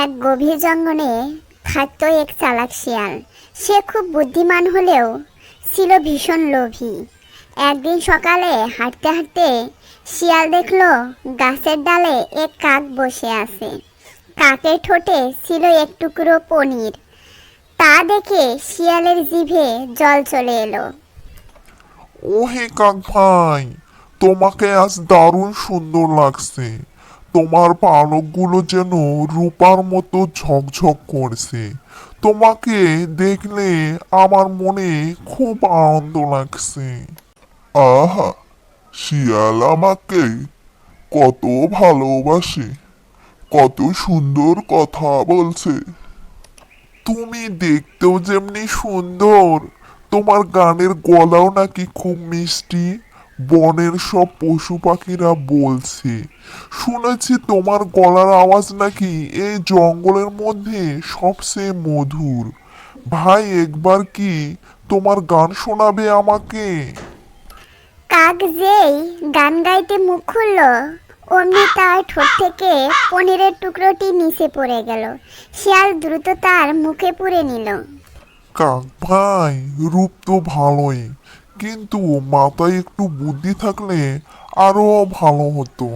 এক গভীর জঙ্গলে থাকতো এক চালাক শিয়াল। সে খুব বুদ্ধিমান হলেও ছিল ভীষণ লোভী। একদিন সকালে হাঁটতে হাঁটতে শিয়াল দেখলো গাছের ডালে এক কাক বসে আছে। কাকের ঠোঁটে ছিল এক টুকরো পনির। তা দেখে শিয়ালের জিভে জল চলে এলো। ওহে কাক ভাই, তোমাকে আজ দারুণ সুন্দর লাগছে। তোমার পালকগুলো যেন রূপার মতো ঝকঝক করছে। তোমাকে দেখলে আমার মনে খুব আনন্দ লাগছে। আহা, শিয়াল আমাকে কত ভালোবাসে, কত সুন্দর কথা বলছে। তুমি দেখতেও যেমনি সুন্দর, তোমার গানের গলাও নাকি খুব মিষ্টি। বনের সব পশু পাখিরা বলছে, শুনেছি তোমার গলার আওয়াজ নাকি এই জঙ্গলের মধ্যে সবচেয়ে মধুর। ভাই, একবার কি তোমার গান শোনাবে আমাকে? কাক যেই গান গাইতে মুখ খুলল, অমনি তার ঠোঁট থেকে পনিরের টুকরোটি নিচে পড়ে গেল। শিয়াল দ্রুত তার মুখে পুরে নিল। কাক ভাই, রূপ তো ভালোই, কিন্তু মাথায় একটু বুদ্ধি থাকলে আরো ভালো হতো।